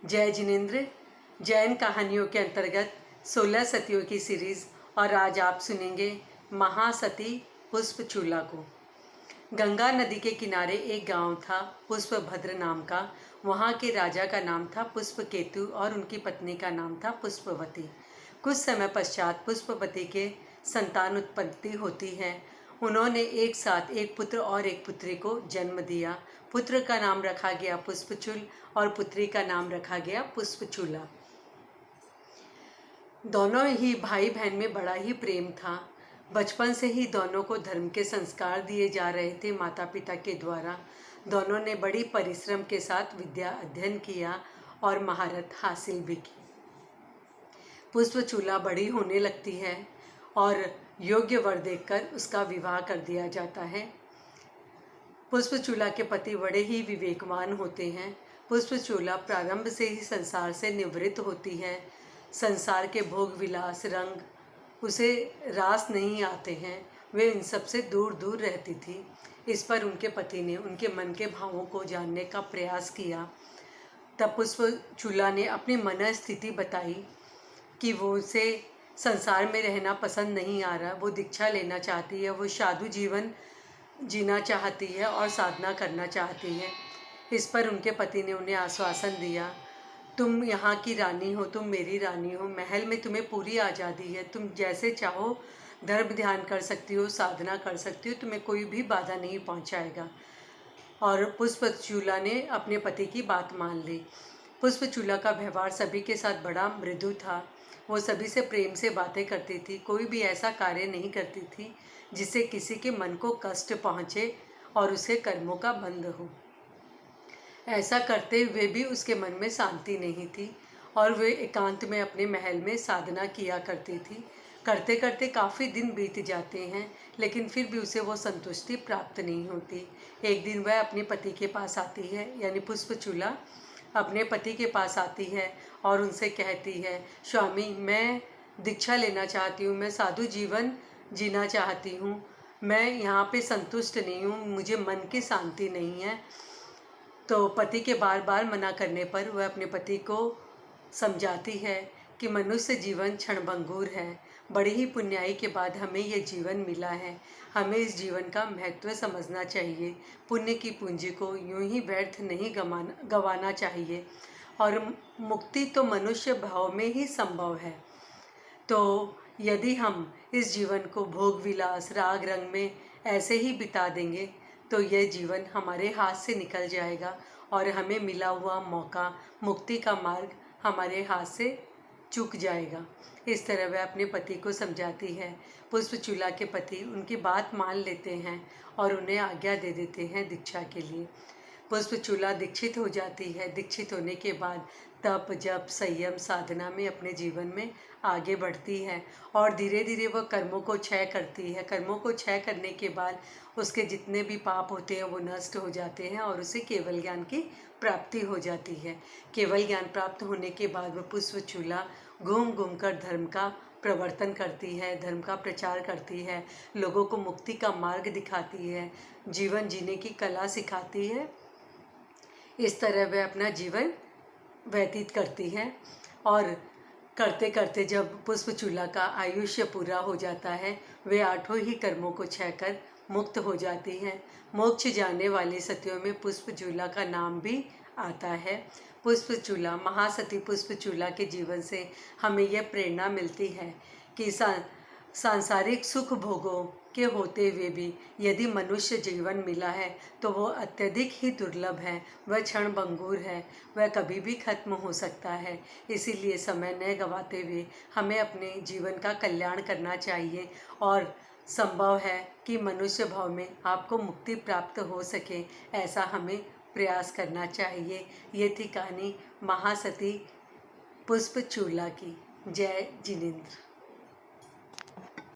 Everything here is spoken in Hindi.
जय जिनेंद्र। जैन कहानियों के अंतर्गत 16 सतियों की सीरीज और आज आप सुनेंगे महासती पुष्पचूला को। गंगा नदी के किनारे एक गांव था पुष्पभद्र नाम का। वहां के राजा का नाम था पुष्पकेतु और उनकी पत्नी का नाम था पुष्पवती। कुछ समय पश्चात पुष्पवती के संतान उत्पत्ति होती है। उन्होंने एक साथ एक पुत्र और एक पुत्री को जन्म दिया। पुत्र का नाम रखा गया पुष्पचूल और पुत्री का नाम रखा गया पुष्पचूला। दोनों ही भाई बहन में बड़ा ही प्रेम था। बचपन से ही दोनों को धर्म के संस्कार दिए जा रहे थे माता पिता के द्वारा। दोनों ने बड़ी परिश्रम के साथ विद्या अध्ययन किया और महारत हासिल भी की। पुष्पचूला बड़ी होने लगती है और योग्य वर देखकर उसका विवाह कर दिया जाता है। पुष्पचूला के पति बड़े ही विवेकवान होते हैं। पुष्पचूला प्रारंभ से ही संसार से निवृत्त होती है। संसार के भोग विलास रंग उसे रास नहीं आते हैं। वे इन सब से दूर दूर रहती थी। इस पर उनके पति ने उनके मन के भावों को जानने का प्रयास किया। तब पुष्पचूला ने अपनी मन स्थिति बताई कि वो उसे संसार में रहना पसंद नहीं आ रहा। वो दीक्षा लेना चाहती है, वो साधु जीवन जीना चाहती है और साधना करना चाहती है। इस पर उनके पति ने उन्हें आश्वासन दिया, तुम यहाँ की रानी हो, तुम मेरी रानी हो, महल में तुम्हें पूरी आज़ादी है, तुम जैसे चाहो धर्म ध्यान कर सकती हो, साधना कर सकती हो, तुम्हें कोई भी बाधा नहीं पहुँचाएगा। और पुष्पचूला ने अपने पति की बात मान ली। पुष्पचूला का व्यवहार सभी के साथ बड़ा मृदु था। वो सभी से प्रेम से बातें करती थी। कोई भी ऐसा कार्य नहीं करती थी जिससे किसी के मन को कष्ट पहुँचे और उसके कर्मों का बंध हो। ऐसा करते हुए भी उसके मन में शांति नहीं थी और वे एकांत में अपने महल में साधना किया करती थी। करते करते काफ़ी दिन बीत जाते हैं, लेकिन फिर भी उसे वो संतुष्टि प्राप्त नहीं होती। एक दिन वह अपने पति के पास आती है, यानी पुष्पचूला अपने पति के पास आती है और उनसे कहती है, स्वामी मैं दीक्षा लेना चाहती हूँ, मैं साधु जीवन जीना चाहती हूँ, मैं यहाँ पे संतुष्ट नहीं हूँ, मुझे मन की शांति नहीं है। तो पति के बार बार मना करने पर वह अपने पति को समझाती है कि मनुष्य जीवन क्षणभंगुर है। बड़ी ही पुण्याई के बाद हमें यह जीवन मिला है, हमें इस जीवन का महत्व समझना चाहिए। पुण्य की पूंजी को यूं ही व्यर्थ नहीं गंवाना चाहिए और मुक्ति तो मनुष्य भाव में ही संभव है। तो यदि हम इस जीवन को भोग विलास राग रंग में ऐसे ही बिता देंगे तो यह जीवन हमारे हाथ से निकल जाएगा और हमें मिला हुआ मौका, मुक्ति का मार्ग हमारे हाथ से चूक जाएगा। इस तरह वह अपने पति को समझाती है। पुष्पचूला के पति उनकी बात मान लेते हैं और उन्हें आज्ञा दे देते हैं दीक्षा के लिए। पुष्पचूला दीक्षित हो जाती है। दीक्षित होने के बाद तप जप संयम साधना में अपने जीवन में आगे बढ़ती है और धीरे धीरे वह कर्मों को क्षय करती है। कर्मों को क्षय करने के बाद उसके जितने भी पाप होते हैं वो नष्ट हो जाते हैं और उसे केवल ज्ञान की प्राप्ति हो जाती है। केवल ज्ञान प्राप्त होने के बाद वह पुष्पचूला घूम घूम कर धर्म का प्रवर्तन करती है, धर्म का प्रचार करती है, लोगों को मुक्ति का मार्ग दिखाती है, जीवन जीने की कला सिखाती है। इस तरह वह अपना जीवन व्यतीत करती है और करते करते जब पुष्पचूला का आयुष्य पूरा हो जाता है, वे 8 ही कर्मों को क्षय कर मुक्त हो जाती हैं। मोक्ष जाने वाली सतियों में पुष्पचूला का नाम भी आता है। पुष्पचूला महासती पुष्पचूला के जीवन से हमें यह प्रेरणा मिलती है कि सांसारिक सुख भोगों के होते हुए भी यदि मनुष्य जीवन मिला है तो वो अत्यधिक ही दुर्लभ है, वह क्षणभंगुर है, वह कभी भी खत्म हो सकता है। इसीलिए समय न गंवाते हुए हमें अपने जीवन का कल्याण करना चाहिए और संभव है कि मनुष्य भाव में आपको मुक्ति प्राप्त हो सके, ऐसा हमें प्रयास करना चाहिए। ये थी कहानी महासती पुष्पचूला की। जय जिनेंद्र।